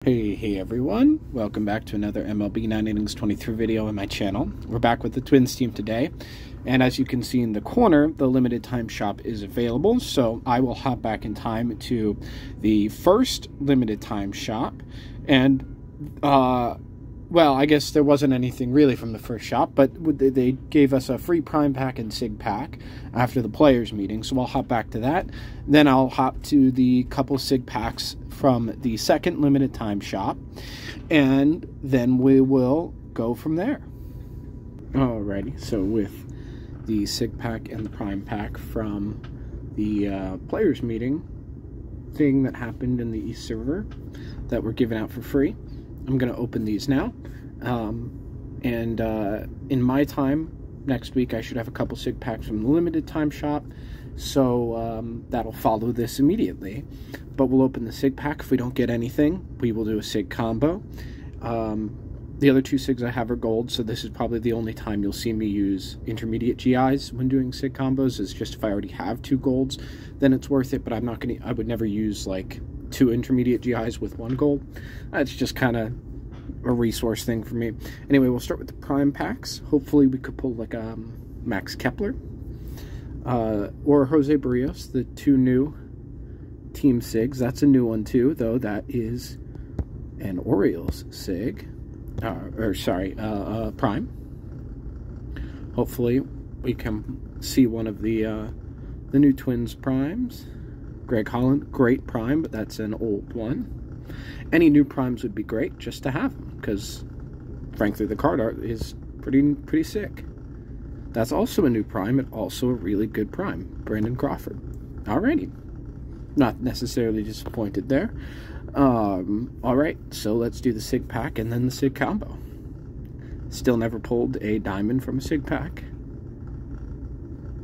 Hey everyone, welcome back to another MLB 9 Innings 23 video on my channel. We're back with the Twins team today, and as you can see in the corner, the limited time shop is available, so I will hop back in time to the first limited time shop, and well, I guess there wasn't anything really from the first shop, but they gave us a free Prime Pack and Sig Pack after the players meeting, so I'll hop back to that. Then I'll hop to the couple Sig Packs from the second limited time shop, and then we will go from there. Alrighty, so with the Sig Pack and the Prime Pack from the players meeting thing that happened in the East server that were given out for free, I'm going to open these now, and in my time next week I should have a couple Sig Packs from the limited time shop, so that'll follow this immediately. But we'll open the Sig Pack. If we don't get anything, we will do a Sig combo. The other two Sigs I have are gold, so this is probably the only time you'll see me use intermediate GIs when doing Sig combos. Is just if I already have two golds, then it's worth it, but I'm not gonna, I would never use like two intermediate GIs with one gold. It's just kind of a resource thing for me. Anyway, we'll start with the Prime Packs. Hopefully we could pull like a Max Kepler or Jose Barrios, the two new Team Sigs. That's a new one too, though. That is an Orioles Sig, Prime. Hopefully we can see one of the new Twins Primes. Greg Holland, great Prime, but that's an old one. Any new Primes would be great just to have them, because frankly the card art is pretty sick. That's also a new Prime, and also a really good Prime, Brandon Crawford. Alrighty. Not necessarily disappointed there. Alright, so let's do the Sig Pack and then the Sig combo. Still never pulled a diamond from a Sig Pack.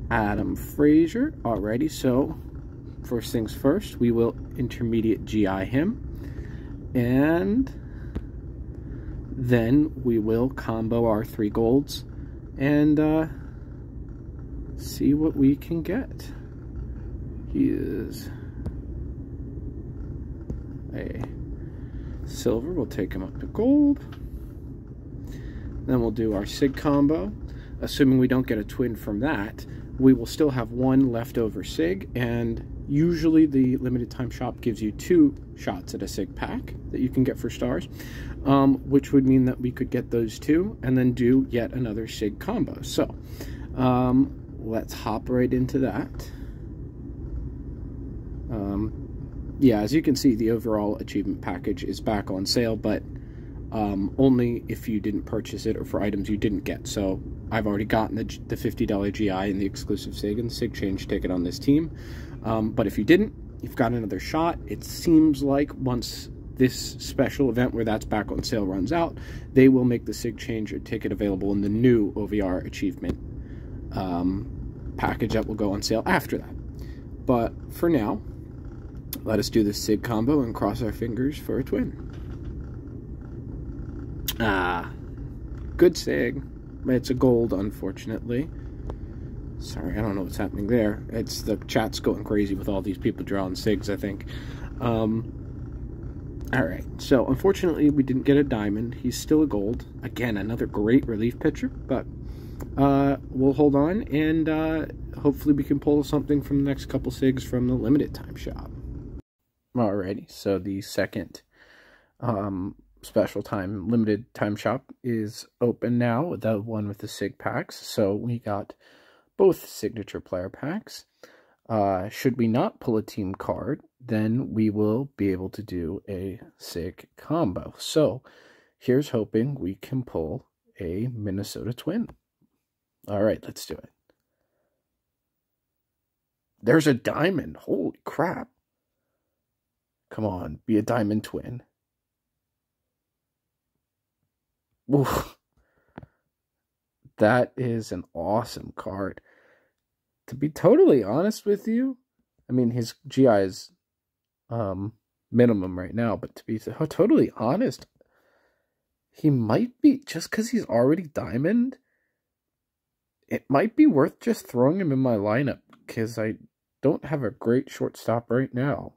Adam Frazier. Alrighty, so first things first, we will intermediate GI him. And then we will combo our 3 golds and see what we can get. He is a silver. We'll take him up to gold. Then we'll do our Sig combo. Assuming we don't get a twin from that, we will still have one leftover Sig, and usually the limited time shop gives you 2 shots at a Sig pack that you can get for stars, which would mean that we could get those 2 and then do yet another Sig combo. So let's hop right into that. Yeah, as you can see, the overall achievement package is back on sale, but only if you didn't purchase it or for items you didn't get. So I've already gotten the $50 GI and the exclusive Sig and the Sig change ticket on this team. But if you didn't, you've got another shot. It seems like once this special event where that's back on sale runs out, they will make the Sig change or ticket available in the new OVR achievement package that will go on sale after that. But for now, let us do the Sig combo and cross our fingers for a twin. Good Sig. It's a gold, unfortunately. Sorry, I don't know what's happening there. It's the chat's going crazy with all these people drawing Sigs, I think. Alright, so unfortunately we didn't get a diamond. He's still a gold. Again, another great relief pitcher, but we'll hold on, and hopefully we can pull something from the next couple Sigs from the limited time shop. Alrighty, so the second special time limited time shop is open now, the one with the Sig packs. So we got both signature player packs. Should we not pull a team card, then we will be able to do a Sig combo. So here's hoping we can pull a Minnesota Twin. Alright, let's do it. There's a diamond. Holy crap. Come on, be a diamond twin. Oof. That is an awesome card. To be totally honest with you, I mean, his GI is minimum right now, but to be totally honest, he might be, just because he's already diamond, it might be worth just throwing him in my lineup, because I don't have a great shortstop right now.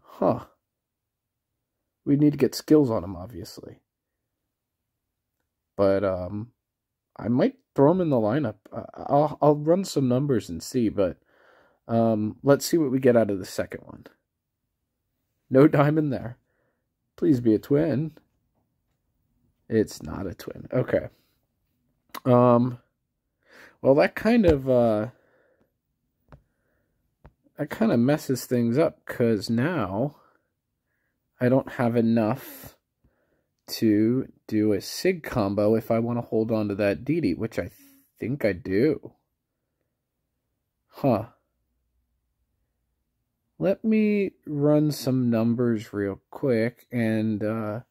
Huh. We need to get skills on him, obviously. But I might throw him in the lineup. I'll run some numbers and see, but let's see what we get out of the second one. No diamond there. Please be a twin. It's not a twin. Okay. Well, that kind of messes things up, because now I don't have enough to do a Sig combo if I want to hold on to that DD, which I think I do. Huh. Let me run some numbers real quick, and how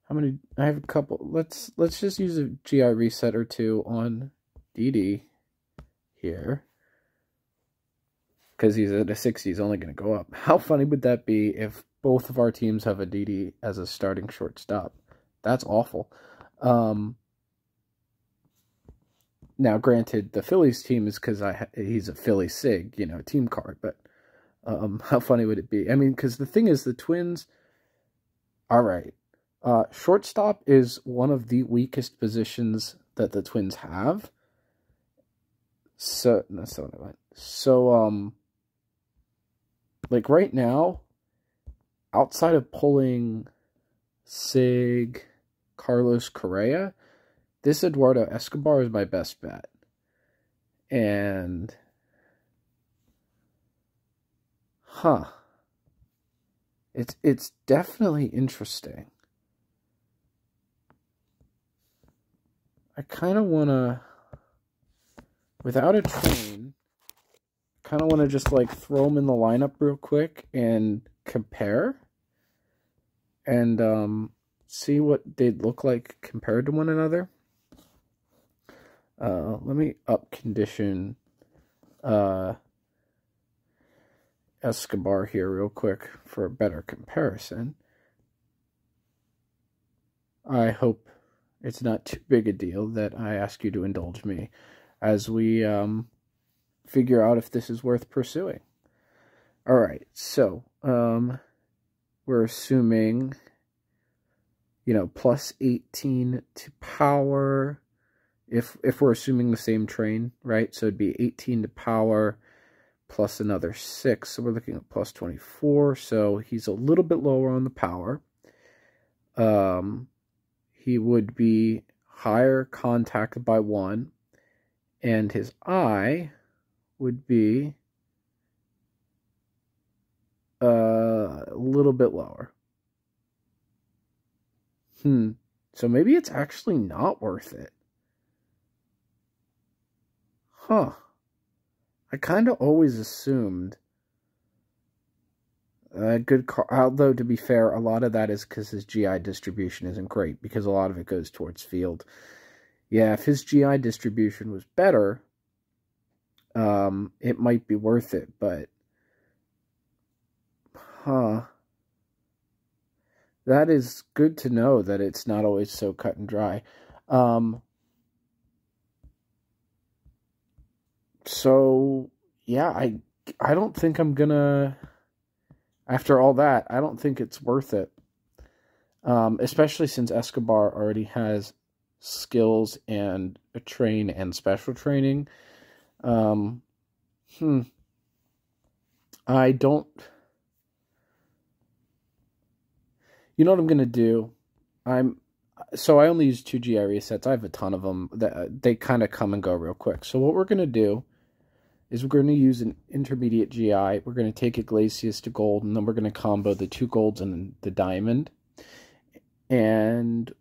many? I have a couple. Let's just use a GI reset or two on DD here, because he's at a 60. He's only going to go up. How funny would that be if both of our teams have a DD as a starting shortstop? That's awful. Now, granted, the Phillies team is because he's a Philly Sig, you know, team card, but how funny would it be? I mean, because the thing is, the Twins, all right, shortstop is one of the weakest positions that the Twins have. So, that's not what I meant. So, like right now, outside of pulling Sig, Carlos Correa, this Eduardo Escobar is my best bet. And it's definitely interesting. I kind of want to, without a train, kind of want to just like throw them in the lineup real quick and compare and see what they'd look like compared to one another. Let me up condition Escobar here real quick for a better comparison. I hope it's not too big a deal that I ask you to indulge me as we figure out if this is worth pursuing. All right, so we're assuming, you know, plus 18 to power. If we're assuming the same train, right? So it'd be 18 to power plus another 6. So we're looking at plus 24. So he's a little bit lower on the power. He would be higher contact by 1. And his eye would be a little bit lower. So maybe it's actually not worth it. I kind of always assumed a good car, although to be fair, a lot of that is because his GI distribution isn't great, because a lot of it goes towards field. Yeah, if his GI distribution was better, it might be worth it, but that is good to know that it's not always so cut and dry. So, yeah, I don't think I'm gonna, after all that, I don't think it's worth it. Especially since Escobar already has skills and a train and special training. I don't, you know what I'm gonna do? So I only use 2 GI resets. I have a ton of them. They kind of come and go real quick. So what we're going to do is we're going to use an intermediate GI. We're going to take Iglesias to gold, and then we're going to combo the 2 golds and the diamond. And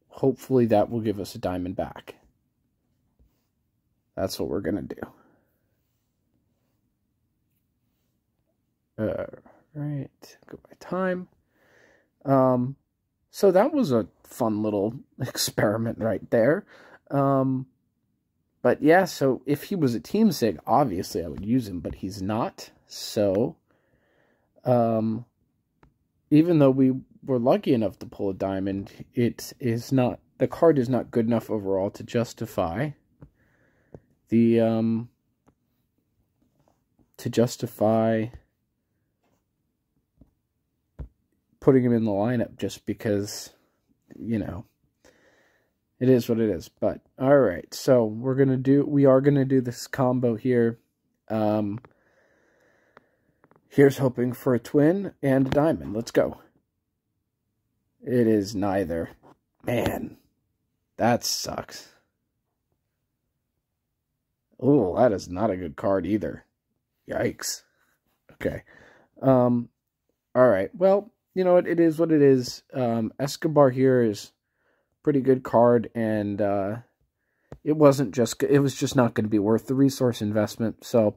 hopefully that will give us a diamond back. That's what we're going to do. Right. Go by time. So that was a fun little experiment right there. But yeah, so if he was a team sig, obviously I would use him, but he's not. So, even though we were lucky enough to pull a diamond, it is not, the card is not good enough overall to justify the, putting him in the lineup just because, you know, it is what it is. But all right, so we are gonna do this combo here. Here's hoping for a twin and a diamond. Let's go. It is neither. Man, that sucks. Oh, that is not a good card either. Yikes. Okay. All right. Well, you know what? It is what it is. Escobar here is a pretty good card, and it was just not going to be worth the resource investment. So,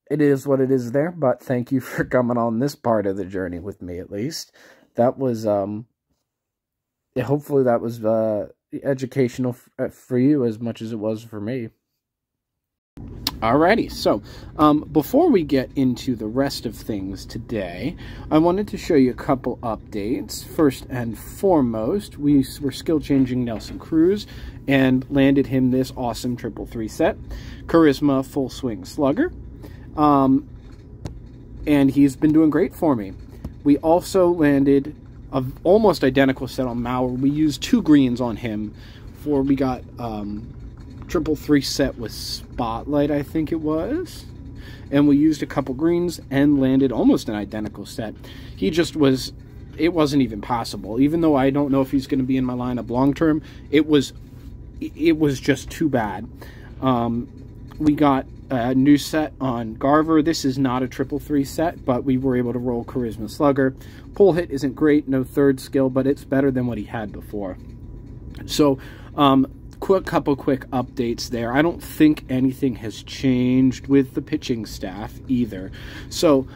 it is what it is there, but thank you for coming on this part of the journey with me, at least. That was, hopefully that was educational for you as much as it was for me. Alrighty, so before we get into the rest of things today, I wanted to show you a couple updates. First and foremost, we were skill changing Nelson Cruz and landed him this awesome 3-3 set. Charisma Full Swing Slugger. And he's been doing great for me. We also landed an almost identical set on Mauer. We used 2 greens on him we got 3-3 set with Spotlight, I think it was. And we used a couple greens and landed almost an identical set. It wasn't even possible. Even though I don't know if he's going to be in my lineup long term, it was just too bad. We got a new set on Garver. This is not a 3-3 set, but we were able to roll Charisma Slugger. Pull hit isn't great, no third skill, but it's better than what he had before. So, couple quick updates there. I don't think anything has changed with the pitching staff either. So,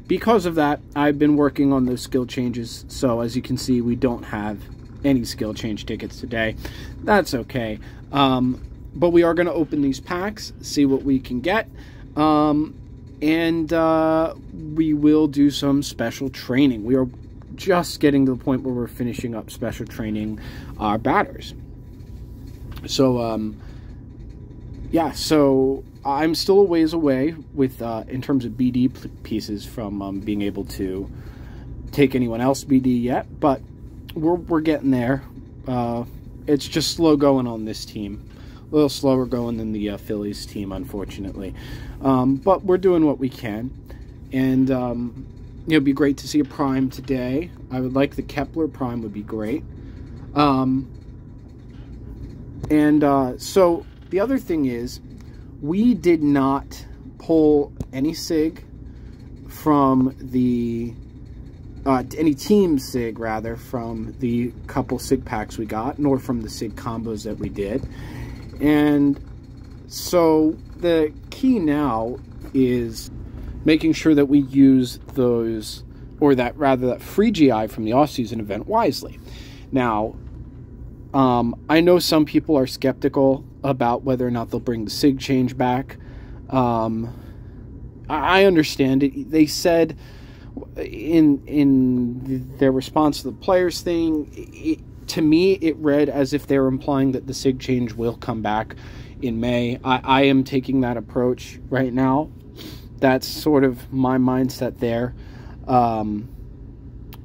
because of that, I've been working on those skill changes. So, as you can see, we don't have any skill change tickets today. That's okay. But we are going to open these packs, see what we can get, and we will do some special training. We are just getting to the point where we're finishing up special training our batters. So, yeah, so I'm still a ways away with, in terms of BD pieces from being able to take anyone else BD yet, but we're getting there. It's just slow going on this team. A little slower going than the Phillies team, unfortunately. But we're doing what we can. And it'd be great to see a Prime today. I would like the Kepler Prime would be great. So the other thing is, we did not pull any SIG from the... any team SIG, rather, from the couple SIG packs we got, nor from the SIG combos that we did. And so the key now is making sure that we use those, or that free GI from the offseason event wisely. Now, I know some people are skeptical about whether or not they'll bring the SIG change back. I understand it. They said in their response to the players thing, to me, it read as if they're implying that the SIG change will come back in May. I am taking that approach right now. That's sort of my mindset there.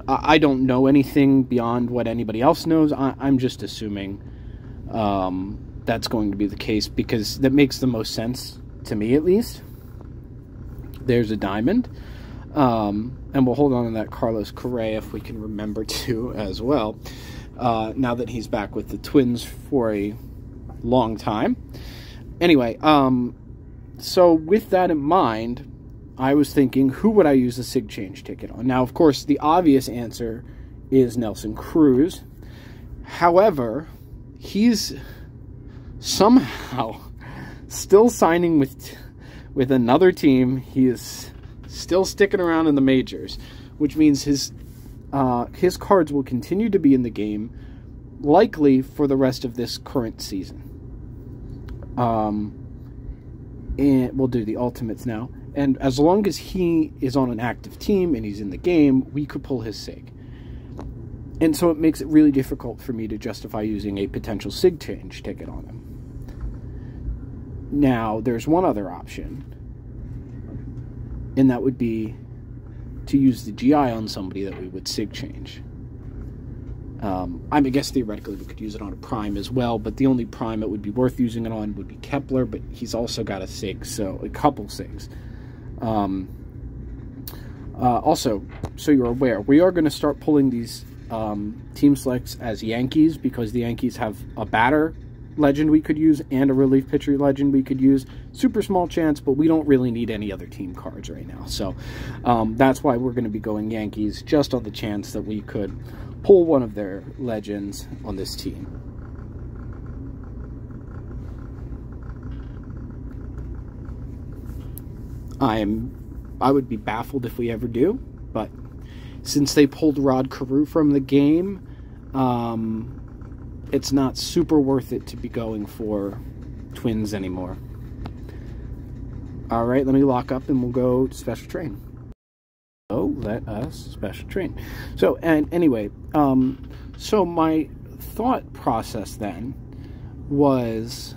I don't know anything beyond what anybody else knows. I'm just assuming that's going to be the case because that makes the most sense to me, at least. There's a diamond. And we'll hold on to that Carlos Correa if we can remember to as well. Now that he's back with the Twins for a long time. Anyway, so with that in mind, I was thinking, who would I use a SIG change ticket on? Now, of course, the obvious answer is Nelson Cruz. However, he's somehow still signing with another team. He is still sticking around in the majors, which means his cards will continue to be in the game, likely for the rest of this current season. And we'll do the ultimates now. And as long as he is on an active team and he's in the game, we could pull his SIG. And so it makes it really difficult for me to justify using a potential SIG change ticket on him. Now, there's one other option, and that would be to use the GI on somebody that we would sig change. I guess theoretically we could use it on a prime as well, but the only prime it would be worth using it on would be Kepler, but he's also got a sig, so a couple sigs. Also, so you're aware, we are going to start pulling these team selects as Yankees, because the Yankees have a batter legend we could use and a relief pitcher legend we could use. Super small chance, but we don't really need any other team cards right now. So that's why we're going to be going Yankees, just on the chance that we could pull one of their legends on this team. I would be baffled if we ever do, but since they pulled Rod Carew from the game, it's not super worth it to be going for Twins anymore. All right, let me lock up and we'll go to Special Train. So let us Special Train. So, and anyway, so my thought process then was,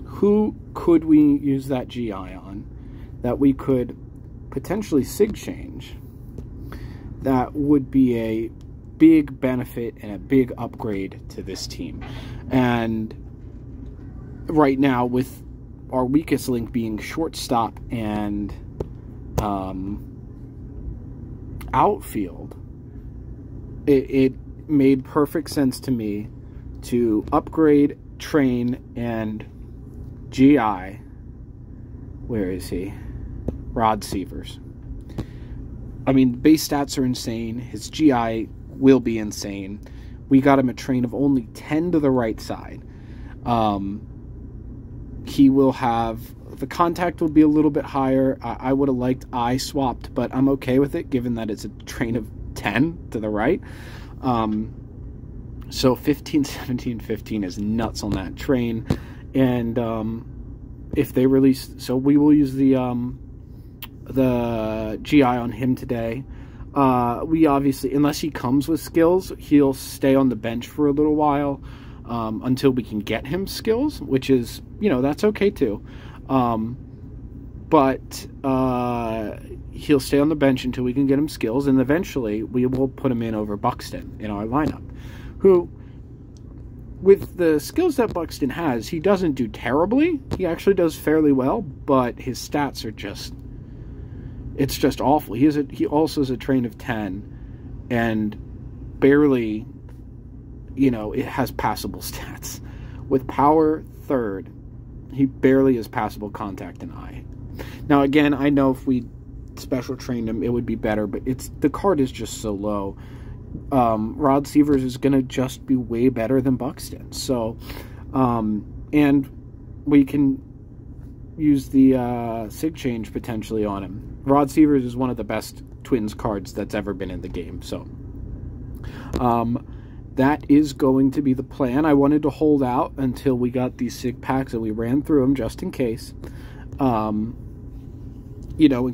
who could we use that GI on that we could potentially sig change that would be a big benefit and a big upgrade to this team? And right now, with our weakest link being shortstop and outfield, it made perfect sense to me to upgrade, train, and GI. Where is he? Rod Severs. I mean, base stats are insane. His GI will be insane. We got him a train of only 10 to the right side. He will have... The contact will be a little bit higher. I would have liked I swapped, but I'm okay with it, given that it's a train of 10 to the right. So 15, 17, 15 is nuts on that train. And if they release... So we will use the GI on him today. We obviously, unless he comes with skills, he'll stay on the bench for a little while until we can get him skills, which is, that's okay too. But he'll stay on the bench until we can get him skills, and eventually we will put him in over Buxton in our lineup, who, with the skills that Buxton has, he doesn't do terribly. He actually does fairly well, but his stats are just... It's just awful. He also is a train of 10 and barely, it has passable stats. With power third, he barely has passable contact and eye. Now, again, I know if we special trained him, it would be better, but the card is just so low. Rod Severs is going to just be way better than Buxton. So, and we can use the sig change potentially on him. Rod Severs is one of the best Twins cards that's ever been in the game. So, that is going to be the plan. I wanted to hold out until we got these sig packs and we ran through them just in case. In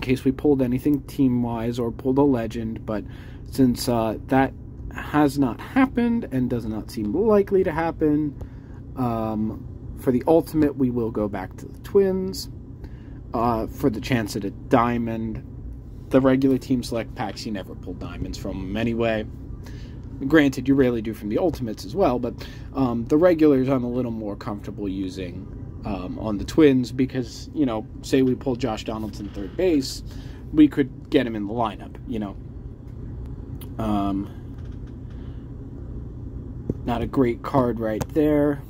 case we pulled anything team-wise or pulled a legend. But since that has not happened and does not seem likely to happen, for the ultimate, we will go back to the Twins. For the chance at a diamond, the regular team select packs, you never pull diamonds from them anyway. Granted, you rarely do from the ultimates as well, but the regulars I'm a little more comfortable using on the Twins because, say we pull Josh Donaldson third base, we could get him in the lineup, Not a great card right there.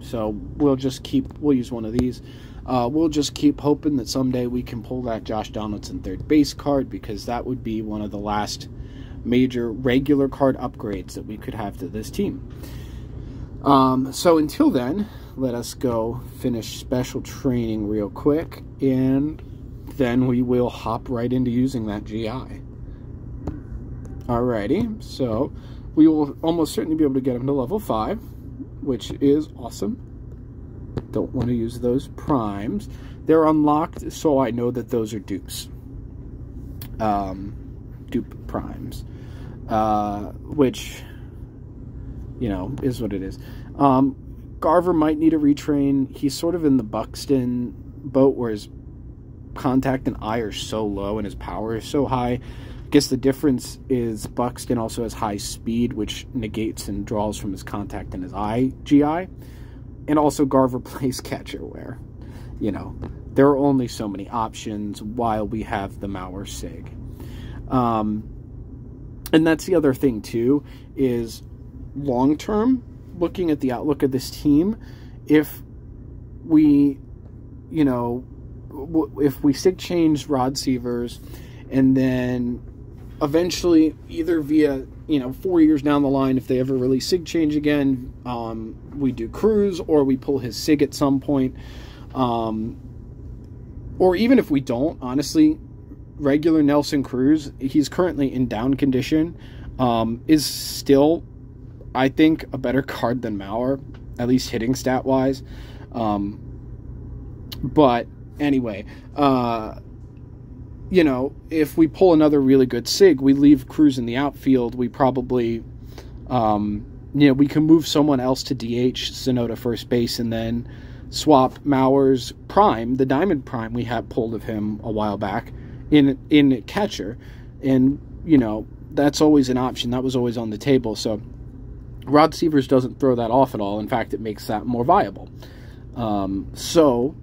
So we'll use one of these. We'll just keep hoping that someday we can pull that Josh Donaldson third base card, because that would be one of the last major regular card upgrades that we could have to this team. So until then, let us go finish special training real quick, and then we will hop right into using that GI. Alrighty, so we will almost certainly be able to get him to level 5, which is awesome. Don't want to use those primes. They're unlocked, so I know that those are dupes. Dupe primes. Which, is what it is. Garver might need a retrain. He's sort of in the Buxton boat, whereas contact and eye are so low and his power is so high. I guess the difference is Buxton also has high speed, which negates and draws from his contact and his eye GI. And also Garver plays catcher, where, you know, there are only so many options while we have the Mauer Sig. And that's the other thing, too, is long-term, looking at the outlook of this team, if we, you know, if we sig change Rod Severs and then eventually either via, you know, 4 years down the line, if they ever really sig change again, we do Cruz or we pull his sig at some point. Or even if we don't, honestly, regular Nelson Cruz, he's currently in down condition, is still, I think, a better card than Mauer, at least hitting stat-wise. But anyway, you know, if we pull another really good sig, we leave Cruz in the outfield, we probably, you know, we can move someone else to DH, Sonoda first base, and then swap Mauer's prime, the diamond prime we had pulled of him a while back, in catcher. And, you know, that's always an option. That was always on the table. So Rod Severs doesn't throw that off at all. In fact, it makes that more viable. So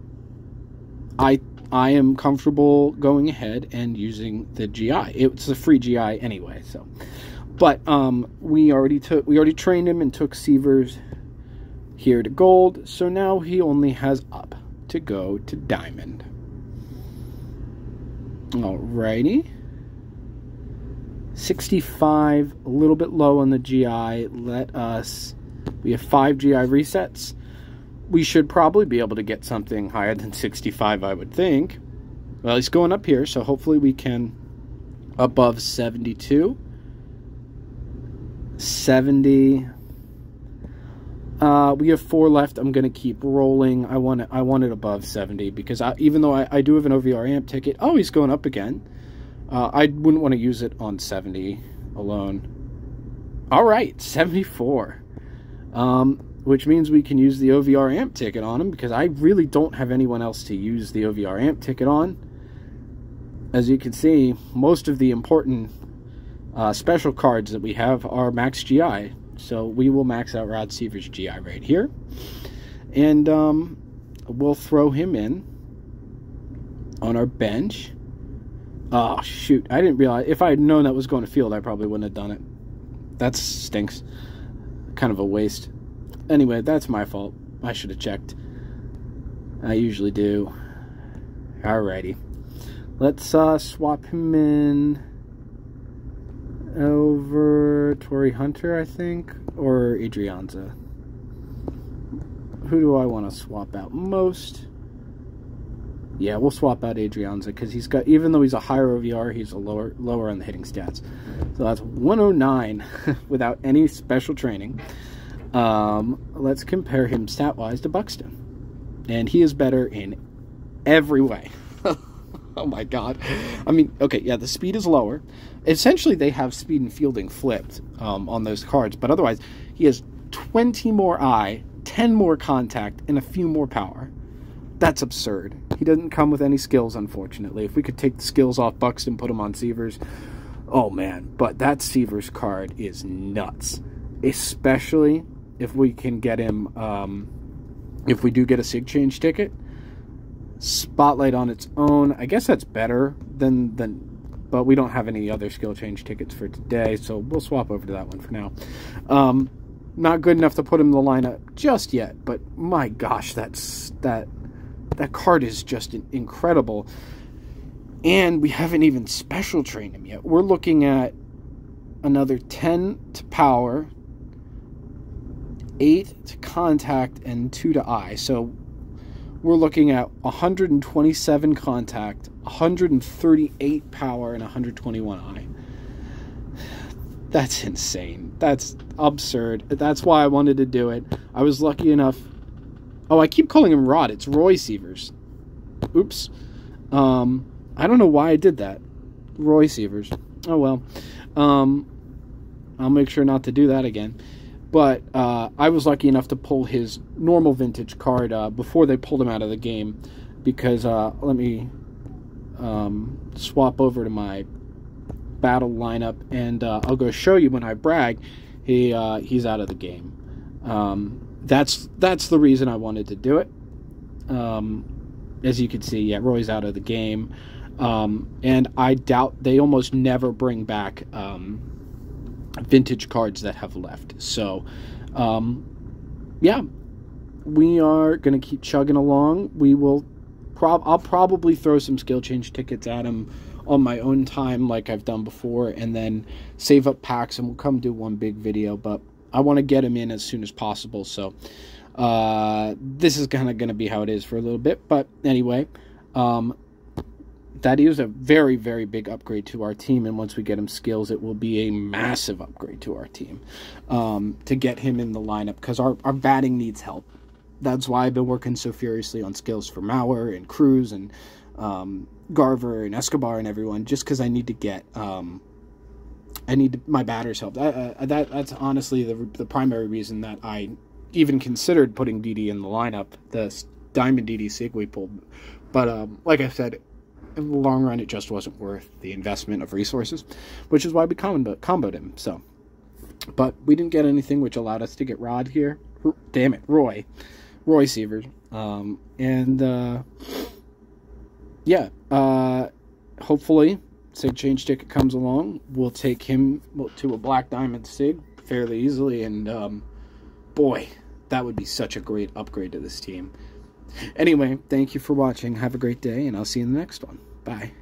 I am comfortable going ahead and using the GI. It's a free GI anyway. So, but we already trained him and took Severs here to gold. So now he only has up to go to diamond. Alrighty. 65, a little bit low on the GI. We have 5 GI resets. We should probably be able to get something higher than 65, I would think. Well, he's going up here, so hopefully we can above 72. 70. We have 4 left. I'm going to keep rolling. I want it above 70 because even though I do have an OVR amp ticket, oh, he's going up again. I wouldn't want to use it on 70 alone. All right, 74. Which means we can use the OVR amp ticket on him because I really don't have anyone else to use the OVR amp ticket on. As you can see, most of the important special cards that we have are max GI. So we will max out Rod Severs' GI right here. And we'll throw him in on our bench. Oh, shoot. I didn't realize. If I had known that was going to field, I probably wouldn't have done it. That stinks. Kind of a waste. Anyway, that's my fault. I should have checked. I usually do. Alrighty. Let's swap him in over Torrey Hunter, I think, or Adrianza. Who do I want to swap out most? Yeah, we'll swap out Adrianza because he's got, even though he's a higher OVR, he's a lower on the hitting stats. So that's 109 without any special training. Let's compare him stat-wise to Buxton. And he is better in every way. Oh my god. I mean, okay, yeah, the speed is lower. Essentially, they have speed and fielding flipped on those cards. But otherwise, he has 20 more eye, 10 more contact, and a few more power. That's absurd. He doesn't come with any skills, unfortunately. If we could take the skills off Buxton, put him on Severs, oh man. But that Severs card is nuts. Especially if we can get him, if we do get a sig change ticket. Spotlight on its own, I guess that's better than but we don't have any other skill change tickets for today, so we'll swap over to that one for now. Not good enough to put him in the lineup just yet, but my gosh, that card is just incredible. And we haven't even special trained him yet. We're looking at another 10 to power, 8 to contact, and 2 to eye. So we're looking at 127 contact, 138 power, and 121 eye. That's insane. That's absurd. That's why I wanted to do it. I was lucky enough. Oh, I keep calling him Rod. It's Roy Severs. Oops. I don't know why I did that. Roy Severs. Oh, well. I'll make sure not to do that again. But I was lucky enough to pull his normal vintage card before they pulled him out of the game. Because, let me swap over to my battle lineup, and I'll go show you when I brag. He's out of the game. That's the reason I wanted to do it. As you can see, yeah, Roy's out of the game. And I doubt they almost never bring back vintage cards that have left. So, yeah, we are going to keep chugging along. We will I'll probably throw some skill change tickets at him on my own time like I've done before, and then save up packs, and we'll come do one big video. But I want to get him in as soon as possible, so this is kind of going to be how it is for a little bit. But anyway, that is a very, very big upgrade to our team, and once we get him skills, it will be a massive upgrade to our team to get him in the lineup, because our batting needs help. That's why I've been working so furiously on skills for Mauer and Cruz and Garver and Escobar and everyone, just because I need to get my batters help. That's honestly the primary reason that I even considered putting Didi in the lineup, the Diamond Didi Sig we pulled. But like I said, in the long run, it just wasn't worth the investment of resources, which is why we comboed him. So, but we didn't get anything, which allowed us to get Rod here. Damn it, Roy Seaver. Yeah, hopefully Sig Change Ticket comes along. We'll take him to a Black Diamond Sig fairly easily, and boy, that would be such a great upgrade to this team. Anyway, thank you for watching. Have a great day, and I'll see you in the next one. Bye.